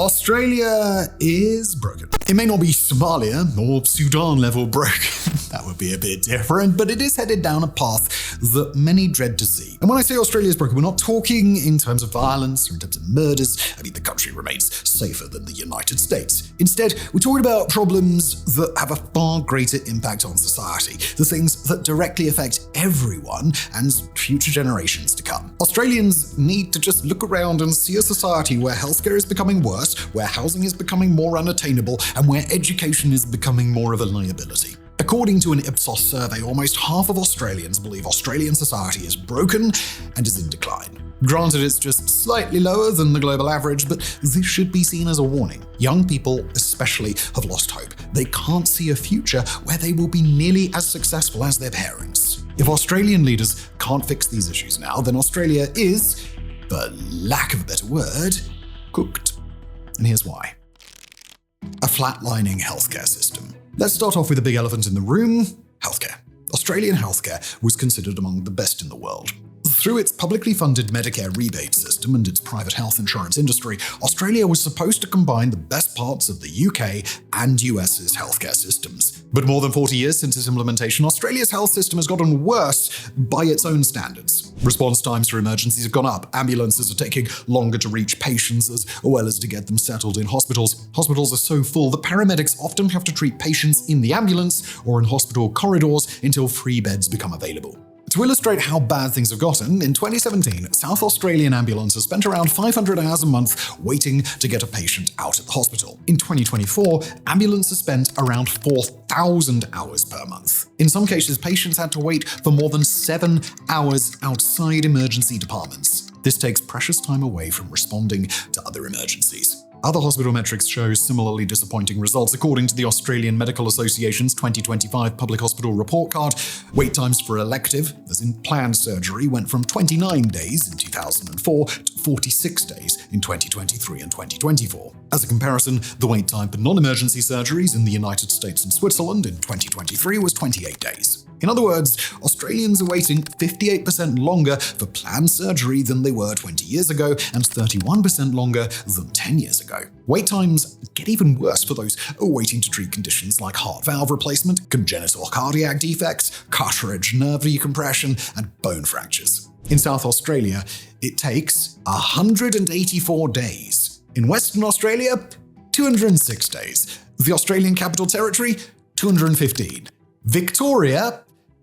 Australia is broken. It may not be Somalia or Sudan level broken. That would be a bit different, but it is headed down a path that many dread to see. And when I say Australia is broken, we're not talking in terms of violence or in terms of murders. I mean, the country remains safer than the United States. Instead, we're talking about problems that have a far greater impact on society, the things that directly affect everyone and future generations to come. Australians need to just look around and see a society where healthcare is becoming worse, where housing is becoming more unattainable, and where education is becoming more of a liability. According to an Ipsos survey, almost half of Australians believe Australian society is broken and is in decline. Granted, it's just slightly lower than the global average, but this should be seen as a warning. Young people, especially, have lost hope. They can't see a future where they will be nearly as successful as their parents. If Australian leaders can't fix these issues now, then Australia is, for lack of a better word, cooked. And here's why. A flatlining healthcare system. Let's start off with the big elephant in the room, healthcare. Australian healthcare was considered among the best in the world. Through its publicly funded Medicare rebate system and its private health insurance industry, Australia was supposed to combine the best parts of the UK and US's healthcare systems. But more than 40 years since its implementation, Australia's health system has gotten worse by its own standards. Response times for emergencies have gone up, ambulances are taking longer to reach patients as well as to get them settled in hospitals. Hospitals are so full that paramedics often have to treat patients in the ambulance or in hospital corridors until free beds become available. To illustrate how bad things have gotten, in 2017, South Australian ambulances spent around 500 hours a month waiting to get a patient out at the hospital. In 2024, ambulances spent around 4,000 hours per month. In some cases, patients had to wait for more than 7 hours outside emergency departments. This takes precious time away from responding to other emergencies. Other hospital metrics show similarly disappointing results. According to the Australian Medical Association's 2025 Public Hospital Report Card, wait times for elective, as in planned surgery, went from 29 days in 2004 to 46 days in 2023 and 2024. As a comparison, the wait time for non-emergency surgeries in the United States and Switzerland in 2023 was 28 days. In other words, Australians are waiting 58% longer for planned surgery than they were 20 years ago and 31% longer than 10 years ago. Wait times get even worse for those waiting to treat conditions like heart valve replacement, congenital cardiac defects, cartilage nerve decompression, and bone fractures. In South Australia, it takes 184 days. In Western Australia, 206 days. The Australian Capital Territory, 215. Victoria,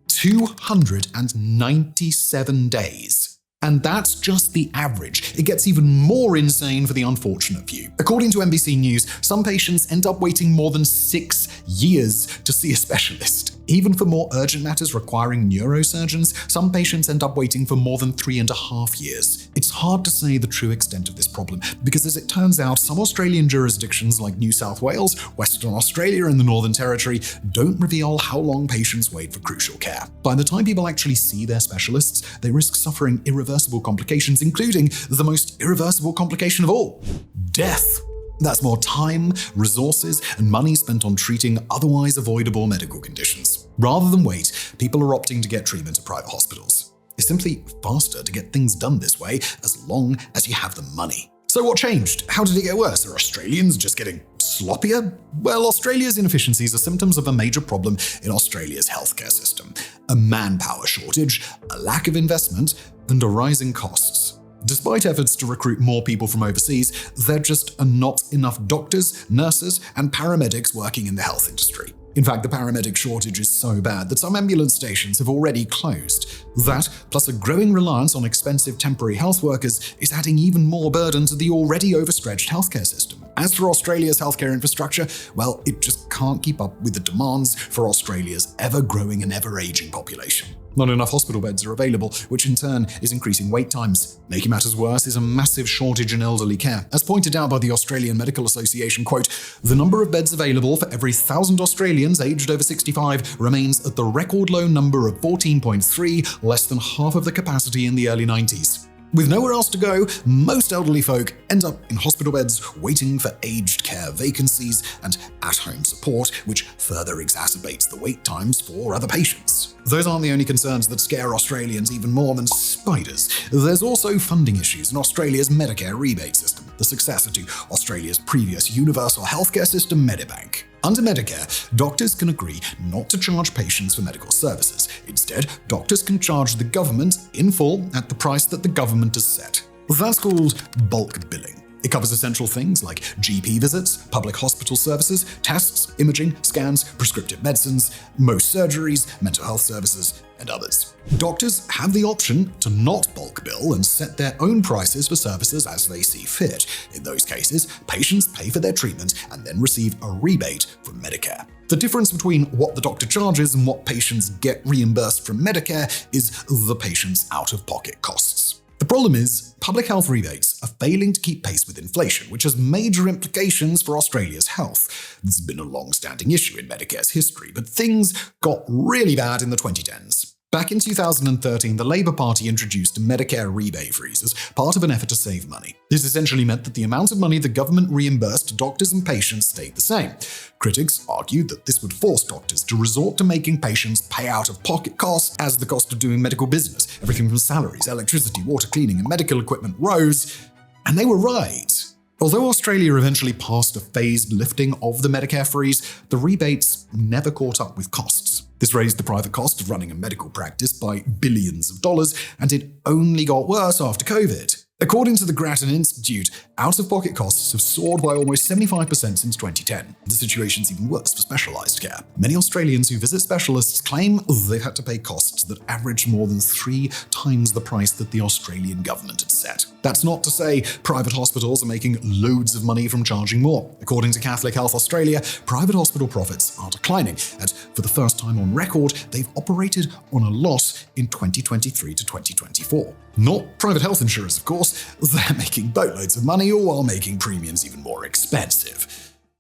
297 days. And that's just the average. It gets even more insane for the unfortunate few. According to NBC News, some patients end up waiting more than 6 years to see a specialist. Even for more urgent matters requiring neurosurgeons, some patients end up waiting for more than 3.5 years. It's hard to say the true extent of this problem, because as it turns out, some Australian jurisdictions like New South Wales, Western Australia, and the Northern Territory don't reveal how long patients wait for crucial care. By the time people actually see their specialists, they risk suffering irreversible complications, including the most irreversible complication of all: death. That's more time, resources, and money spent on treating otherwise avoidable medical conditions. Rather than wait, people are opting to get treatment at private hospitals. It's simply faster to get things done this way, as long as you have the money. So what changed? How did it get worse? Are Australians just getting sloppier? Well, Australia's inefficiencies are symptoms of a major problem in Australia's healthcare system: a manpower shortage, a lack of investment, and a rising costs. Despite efforts to recruit more people from overseas, there just are not enough doctors, nurses, and paramedics working in the health industry. In fact, the paramedic shortage is so bad that some ambulance stations have already closed. That, plus a growing reliance on expensive temporary health workers, is adding even more burden to the already overstretched healthcare system. As for Australia's healthcare infrastructure, well, it just can't keep up with the demands for Australia's ever-growing and ever-aging population. Not enough hospital beds are available, which in turn is increasing wait times. Making matters worse is a massive shortage in elderly care. As pointed out by the Australian Medical Association, quote, "The number of beds available for every 1,000 Australians aged over 65 remains at the record low number of 14.3, less than half of the capacity in the early 90s. With nowhere else to go, most elderly folk end up in hospital beds waiting for aged care vacancies and at-home support, which further exacerbates the wait times for other patients. Those aren't the only concerns that scare Australians even more than spiders. There's also funding issues in Australia's Medicare rebate system. the successor to Australia's previous universal healthcare system, Medibank. Under Medicare, doctors can agree not to charge patients for medical services. Instead, doctors can charge the government in full at the price that the government has set. That's called bulk billing. It covers essential things like GP visits, public hospital services, tests, imaging, scans, prescriptive medicines, most surgeries, mental health services, and others. Doctors have the option to not bulk bill and set their own prices for services as they see fit. In those cases, patients pay for their treatment and then receive a rebate from Medicare. The difference between what the doctor charges and what patients get reimbursed from Medicare is the patient's out-of-pocket costs. The problem is, public health rebates are failing to keep pace with inflation, which has major implications for Australia's health. This has been a long-standing issue in Medicare's history, but things got really bad in the 2010s. Back in 2013, the Labour Party introduced a Medicare rebate freeze as part of an effort to save money. This essentially meant that the amount of money the government reimbursed to doctors and patients stayed the same. Critics argued that this would force doctors to resort to making patients pay out-of-pocket costs as the cost of doing medical business. Everything from salaries, electricity, water, cleaning, and medical equipment rose. And they were right. Although Australia eventually passed a phased lifting of the Medicare freeze, the rebates never caught up with costs. This raised the private cost of running a medical practice by billions of dollars, and it only got worse after COVID. According to the Grattan Institute, out-of-pocket costs have soared by almost 75% since 2010. The situation's even worse for specialised care. Many Australians who visit specialists claim they've had to pay costs that average more than 3 times the price that the Australian government had set. That's not to say private hospitals are making loads of money from charging more. According to Catholic Health Australia, private hospital profits are declining, and for the first time on record, they've operated on a loss in 2023 to 2024. Not private health insurers, of course. They're making boatloads of money, all while making premiums even more expensive.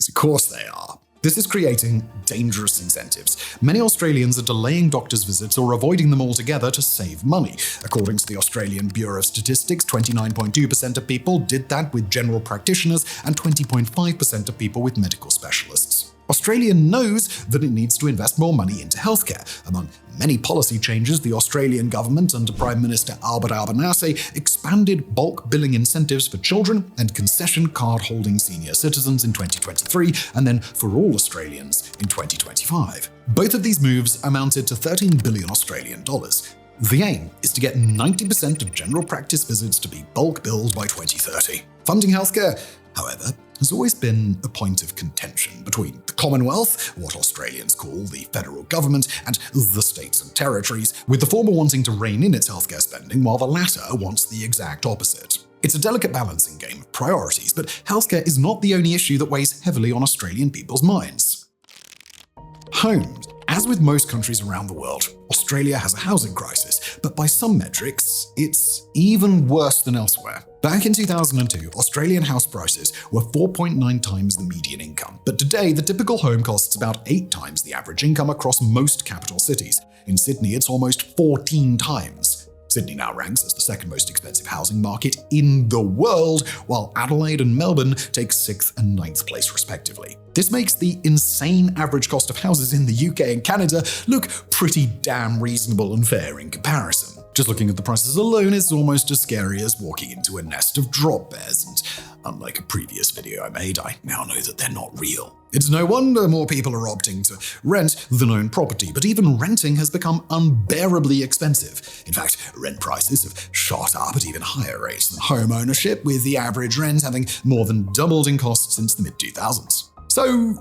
Yes, of course they are. This is creating dangerous incentives. Many Australians are delaying doctors' visits or avoiding them altogether to save money. According to the Australian Bureau of Statistics, 29.2% of people did that with general practitioners and 20.5% of people with medical specialists. Australia knows that it needs to invest more money into healthcare. Among many policy changes, the Australian government under Prime Minister Albert Albanese expanded bulk billing incentives for children and concession card-holding senior citizens in 2023, and then for all Australians in 2025. Both of these moves amounted to 13 billion Australian dollars. The aim is to get 90% of general practice visits to be bulk billed by 2030. Funding healthcare, however, has always been a point of contention between the Commonwealth, what Australians call the federal government, and the states and territories, with the former wanting to rein in its healthcare spending while the latter wants the exact opposite. It's a delicate balancing game of priorities, but healthcare is not the only issue that weighs heavily on Australian people's minds. Homes. As with most countries around the world, Australia has a housing crisis, but by some metrics, it's even worse than elsewhere. Back in 2002, Australian house prices were 4.9 times the median income, but today the typical home costs about 8 times the average income across most capital cities. In Sydney, it's almost 14 times. Sydney now ranks as the second most expensive housing market in the world, while Adelaide and Melbourne take 6th and 9th place respectively. This makes the insane average cost of houses in the UK and Canada look pretty damn reasonable and fair in comparison. Just looking at the prices alone is almost as scary as walking into a nest of drop bears, and unlike a previous video I made, I now know that they're not real. It's no wonder more people are opting to rent than own property, but even renting has become unbearably expensive. In fact, rent prices have shot up at even higher rates than home ownership, with the average rent having more than doubled in cost since the mid-2000s. So,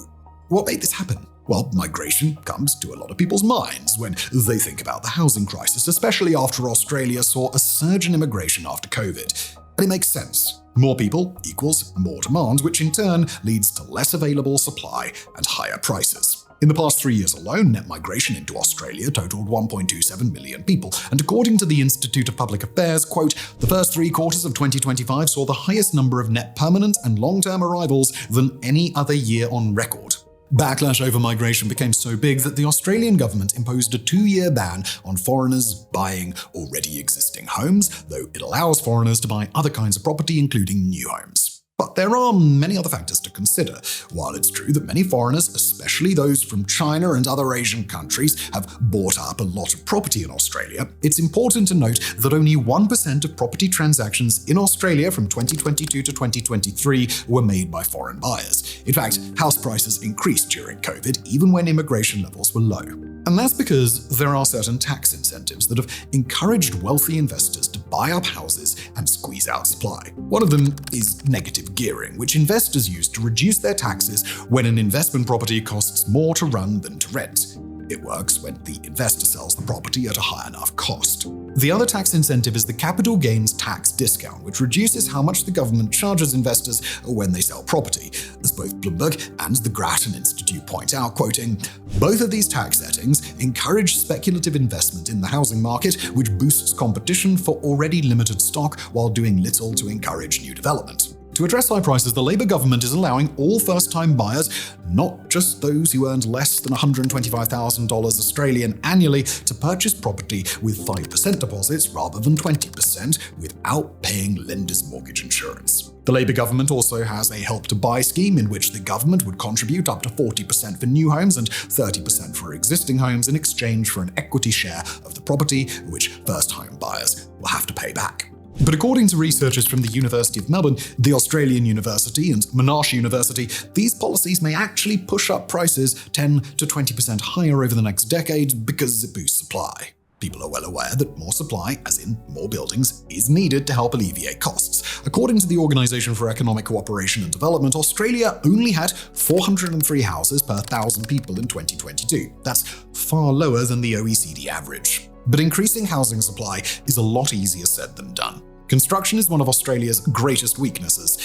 what made this happen? Well, migration comes to a lot of people's minds when they think about the housing crisis, especially after Australia saw a surge in immigration after COVID. And it makes sense. More people equals more demand, which in turn leads to less available supply and higher prices. In the past 3 years alone, net migration into Australia totaled 1.27 million people, and according to the Institute of Public Affairs, quote, the first 3 quarters of 2025 saw the highest number of net permanent and long-term arrivals than any other year on record. Backlash over migration became so big that the Australian government imposed a 2-year ban on foreigners buying already existing homes, though it allows foreigners to buy other kinds of property, including new homes. But there are many other factors to consider. While it's true that many foreigners, especially those from China and other Asian countries, have bought up a lot of property in Australia, it's important to note that only 1% of property transactions in Australia from 2022 to 2023 were made by foreign buyers. In fact, house prices increased during COVID, even when immigration levels were low. And that's because there are certain tax incentives that have encouraged wealthy investors to buy up houses and squeeze out supply. One of them is negative gearing, which investors use to reduce their taxes when an investment property costs more to run than to rent. It works when the investor sells the property at a high enough cost. The other tax incentive is the capital gains tax discount, which reduces how much the government charges investors when they sell property. As both Bloomberg and the Grattan Institute point out, quoting, "Both of these tax settings encourage speculative investment in the housing market, which boosts competition for already limited stock while doing little to encourage new development." To address high prices, the Labour government is allowing all first-time buyers, not just those who earned less than $125,000 Australian annually, to purchase property with 5% deposits rather than 20% without paying lenders' mortgage insurance. The Labour government also has a Help to Buy scheme in which the government would contribute up to 40% for new homes and 30% for existing homes in exchange for an equity share of the property, which first-home buyers will have to pay back. But according to researchers from the University of Melbourne, the Australian University, and Monash University, these policies may actually push up prices 10 to 20% higher over the next decade because it boosts supply. People are well aware that more supply, as in more buildings, is needed to help alleviate costs. According to the Organisation for Economic Cooperation and Development, Australia only had 403 houses per 1,000 people in 2022. That's far lower than the OECD average. But increasing housing supply is a lot easier said than done. Construction is one of Australia's greatest weaknesses.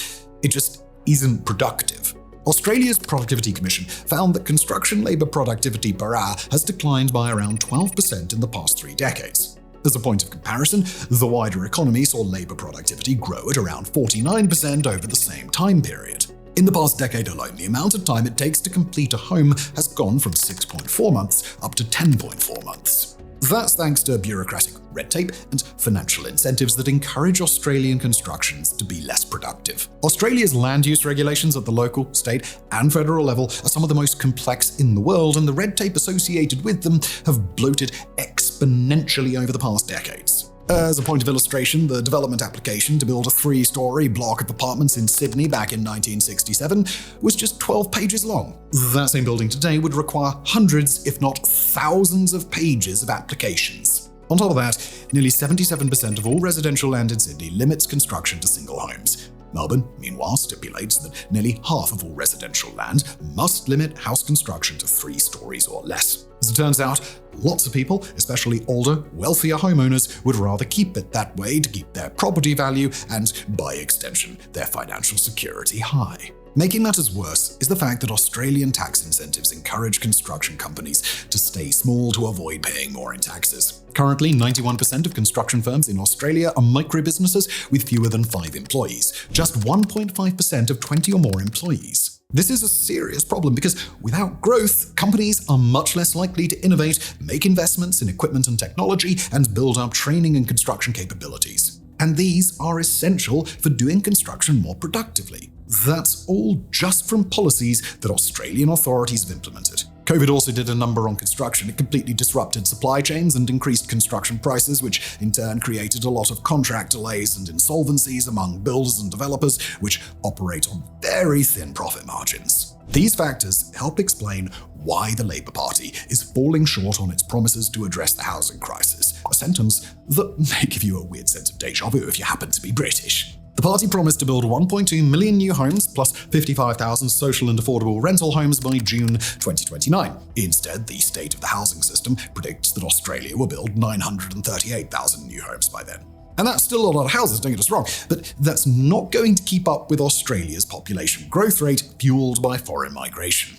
It just isn't productive. Australia's Productivity Commission found that construction labour productivity per hour has declined by around 12% in the past 3 decades. As a point of comparison, the wider economy saw labour productivity grow at around 49% over the same time period. In the past decade alone, the amount of time it takes to complete a home has gone from 6.4 months up to 10.4 months. That's thanks to bureaucratic red tape and financial incentives that encourage Australian constructions to be less productive. Australia's land use regulations at the local, state, and federal level are some of the most complex in the world, and the red tape associated with them have bloated exponentially over the past decades. As a point of illustration, the development application to build a 3-story block of apartments in Sydney back in 1967 was just 12 pages long. That same building today would require hundreds, if not thousands, of pages of applications. On top of that, nearly 77% of all residential land in Sydney limits construction to single homes. Melbourne, meanwhile, stipulates that nearly half of all residential land must limit house construction to 3 stories or less. As it turns out, lots of people, especially older, wealthier homeowners, would rather keep it that way to keep their property value and, by extension, their financial security high. Making matters worse is the fact that Australian tax incentives encourage construction companies to stay small to avoid paying more in taxes. Currently, 91% of construction firms in Australia are micro-businesses with fewer than 5 employees, just 1.5% of 20 or more employees. This is a serious problem because without growth, companies are much less likely to innovate, make investments in equipment and technology, and build up training and construction capabilities. And these are essential for doing construction more productively. That's all just from policies that Australian authorities have implemented. COVID also did a number on construction. It completely disrupted supply chains and increased construction prices, which in turn created a lot of contract delays and insolvencies among builders and developers, which operate on very thin profit margins. These factors help explain why the Labour Party is falling short on its promises to address the housing crisis, a sentence that may give you a weird sense of déjà vu if you happen to be British. The party promised to build 1.2 million new homes plus 55,000 social and affordable rental homes by June 2029. Instead, the State of the Housing System predicts that Australia will build 938,000 new homes by then. And that's still a lot of houses, don't get us wrong, but that's not going to keep up with Australia's population growth rate fueled by foreign migration.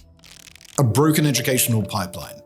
A broken educational pipeline.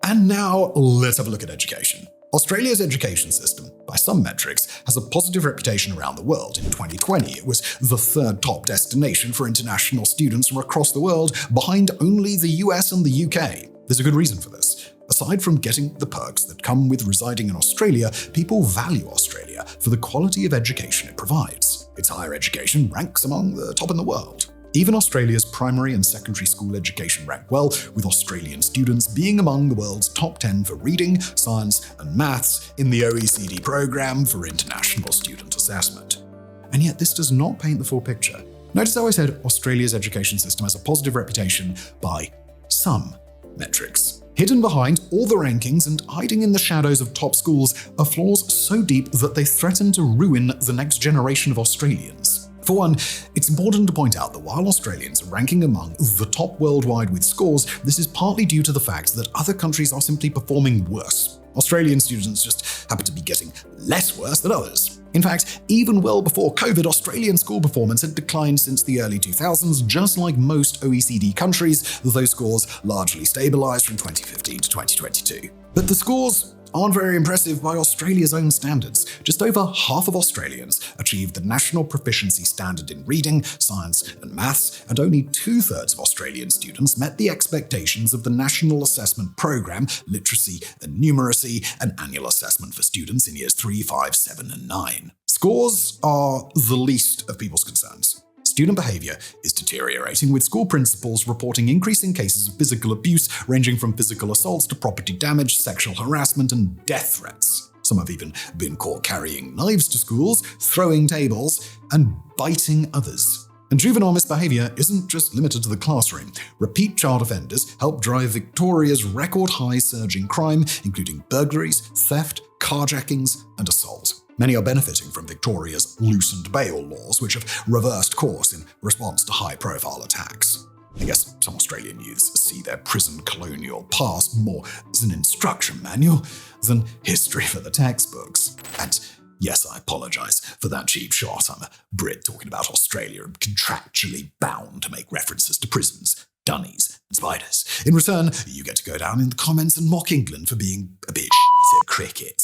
And now let's have a look at education. Australia's education system, by some metrics, has a positive reputation around the world. In 2020, it was the 3rd top destination for international students from across the world, behind only the US and the UK. There's a good reason for this. Aside from getting the perks that come with residing in Australia, people value Australia for the quality of education it provides. Its higher education ranks among the top in the world. Even Australia's primary and secondary school education rank well, with Australian students being among the world's top 10 for reading, science, and maths in the OECD program for international student assessment. And yet this does not paint the full picture. Notice how I said Australia's education system has a positive reputation by some metrics. Hidden behind all the rankings and hiding in the shadows of top schools are flaws so deep that they threaten to ruin the next generation of Australians. For one, it's important to point out that while Australians are ranking among the top worldwide with scores, this is partly due to the fact that other countries are simply performing worse. Australian students just happen to be getting less worse than others. In fact, even well before COVID, Australian school performance had declined since the early 2000s, just like most OECD countries, those scores largely stabilized from 2015 to 2022. But the scores aren't very impressive by Australia's own standards. Just over half of Australians achieved the national proficiency standard in reading, science, and maths, and only 2/3 of Australian students met the expectations of the National Assessment Programme, Literacy and Numeracy, an annual assessment for students in years 3, 5, 7, and 9. Scores are the least of people's concerns. Student behavior is deteriorating, with school principals reporting increasing cases of physical abuse ranging from physical assaults to property damage, sexual harassment, and death threats. Some have even been caught carrying knives to schools, throwing tables, and biting others. And juvenile misbehavior isn't just limited to the classroom. Repeat child offenders help drive Victoria's record-high surge in crime, including burglaries, theft, carjackings, and assault. Many are benefiting from Victoria's loosened bail laws, which have reversed course in response to high-profile attacks. I guess some Australian youths see their prison colonial past more as an instruction manual than history for the textbooks. And yes, I apologise for that cheap shot. I'm a Brit talking about Australia and contractually bound to make references to prisons, dunnies, and spiders. In return, you get to go down in the comments and mock England for being a bit shit at cricket.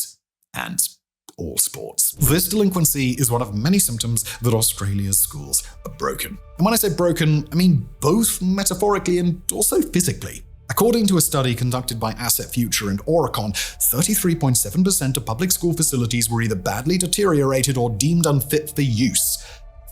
And all sports. This delinquency is one of many symptoms that Australia's schools are broken. And when I say broken, I mean both metaphorically and also physically. According to a study conducted by Asset Future and Oricon, 33.7% of public school facilities were either badly deteriorated or deemed unfit for use.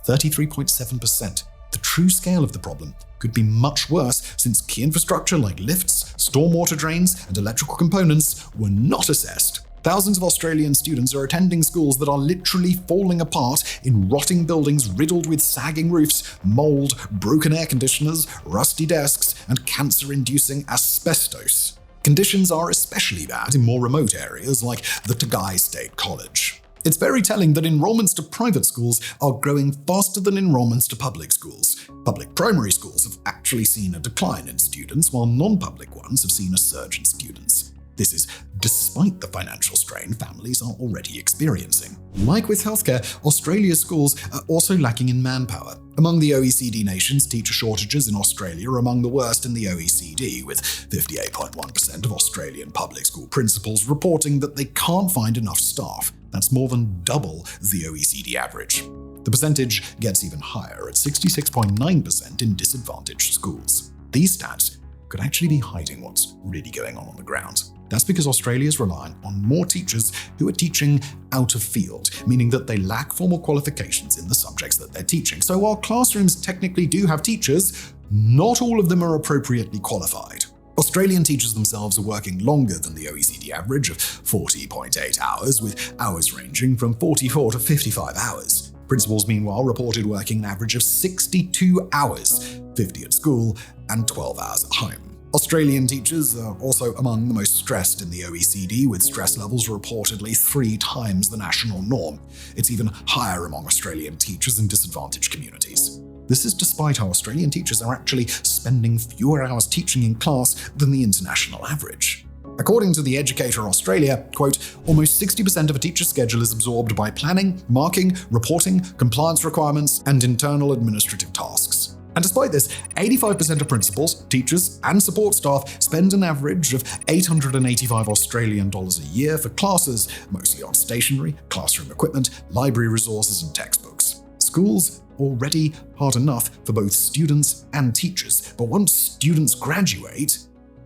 33.7%. The true scale of the problem could be much worse, since key infrastructure like lifts, stormwater drains, and electrical components were not assessed. Thousands of Australian students are attending schools that are literally falling apart in rotting buildings riddled with sagging roofs, mold, broken air conditioners, rusty desks, and cancer-inducing asbestos. Conditions are especially bad in more remote areas like the Tagai State College. It's very telling that enrollments to private schools are growing faster than enrollments to public schools. Public primary schools have actually seen a decline in students, while non-public ones have seen a surge in students. This is despite the financial strain families are already experiencing. Like with healthcare, Australia's schools are also lacking in manpower. Among the OECD nations, teacher shortages in Australia are among the worst in the OECD, with 58.1% of Australian public school principals reporting that they can't find enough staff. That's more than double the OECD average. The percentage gets even higher at 66.9% in disadvantaged schools. These stats could actually be hiding what's really going on the ground. That's because Australia is reliant on more teachers who are teaching out of field, meaning that they lack formal qualifications in the subjects that they're teaching. So while classrooms technically do have teachers, not all of them are appropriately qualified. Australian teachers themselves are working longer than the OECD average of 40.8 hours, with hours ranging from 44 to 55 hours. Principals, meanwhile, reported working an average of 62 hours, 50 at school and 12 hours at home. Australian teachers are also among the most stressed in the OECD, with stress levels reportedly 3 times the national norm. It's even higher among Australian teachers in disadvantaged communities. This is despite how Australian teachers are actually spending fewer hours teaching in class than the international average. According to The Educator Australia, quote, almost 60% of a teacher's schedule is absorbed by planning, marking, reporting, compliance requirements, and internal administrative tasks. And despite this, 85% of principals, teachers, and support staff spend an average of $885 Australian dollars a year for classes, mostly on stationery, classroom equipment, library resources, and textbooks. Schools already hard enough for both students and teachers, but once students graduate,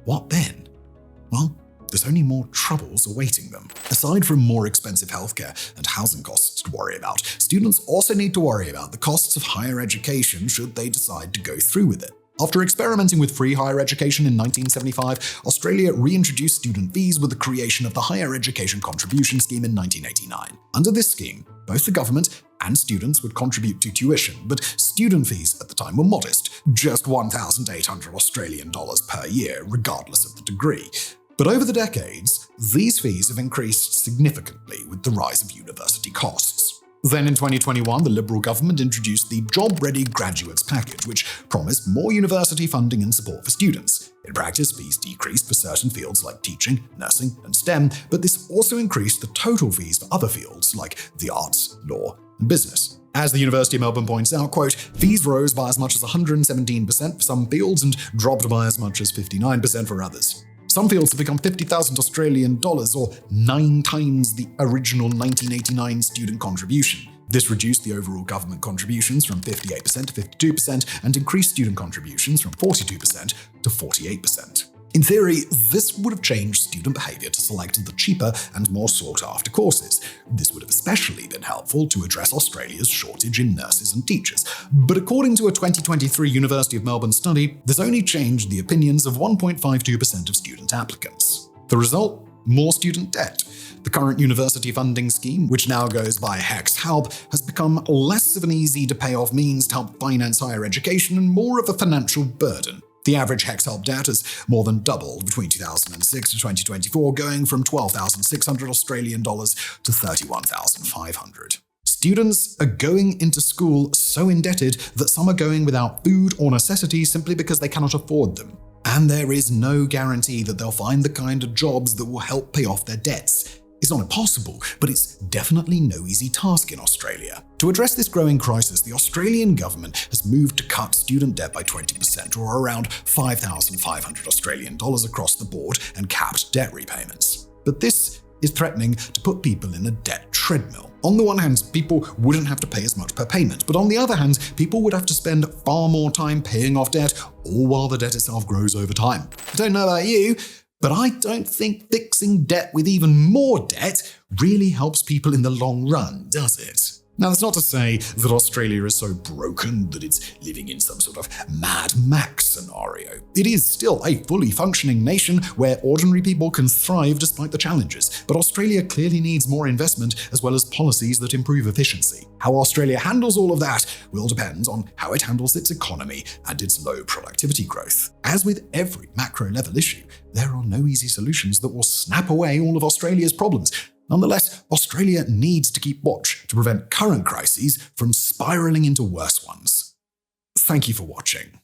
what then? Well, there's only more troubles awaiting them. Aside from more expensive healthcare and housing costs to worry about, students also need to worry about the costs of higher education should they decide to go through with it. After experimenting with free higher education in 1975, Australia reintroduced student fees with the creation of the Higher Education Contribution Scheme in 1989. Under this scheme, both the government and students would contribute to tuition, but student fees at the time were modest, just 1,800 Australian dollars per year, regardless of the degree. But over the decades, these fees have increased significantly with the rise of university costs. Then in 2021, the Liberal government introduced the Job Ready Graduates Package, which promised more university funding and support for students. In practice, fees decreased for certain fields like teaching, nursing, and STEM, but this also increased the total fees for other fields like the arts, law, and business. As the University of Melbourne points out, quote, fees rose by as much as 117% for some fields and dropped by as much as 59% for others. Some fields have become 50,000 Australian dollars, or 9 times the original 1989 student contribution. This reduced the overall government contributions from 58% to 52% and increased student contributions from 42% to 48%. In theory, this would have changed student behavior to select the cheaper and more sought-after courses. This would have especially been helpful to address Australia's shortage in nurses and teachers. But according to a 2023 University of Melbourne study, this only changed the opinions of 1.52% of student applicants. The result? More student debt. The current university funding scheme, which now goes by HECS-HELP, has become less of an easy-to-pay-off means to help finance higher education and more of a financial burden. The average HECS-HELP debt has more than doubled between 2006 to 2024, going from 12,600 Australian dollars to 31,500. Students are going into school so indebted that some are going without food or necessities simply because they cannot afford them. And there is no guarantee that they'll find the kind of jobs that will help pay off their debts. It's not impossible, but it's definitely no easy task in Australia. To address this growing crisis, the Australian government has moved to cut student debt by 20%, or around 5,500 Australian dollars across the board, and capped debt repayments. But this is threatening to put people in a debt treadmill. On the one hand, people wouldn't have to pay as much per payment, but on the other hand, people would have to spend far more time paying off debt, all while the debt itself grows over time. I don't know about you, but I don't think fixing debt with even more debt really helps people in the long run, does it? Now, that's not to say that Australia is so broken that it's living in some sort of Mad Max scenario. It is still a fully functioning nation where ordinary people can thrive despite the challenges, but Australia clearly needs more investment as well as policies that improve efficiency. How Australia handles all of that will depend on how it handles its economy and its low productivity growth. As with every macro-level issue, there are no easy solutions that will snap away all of Australia's problems. Nonetheless, Australia needs to keep watch to prevent current crises from spiraling into worse ones. Thank you for watching.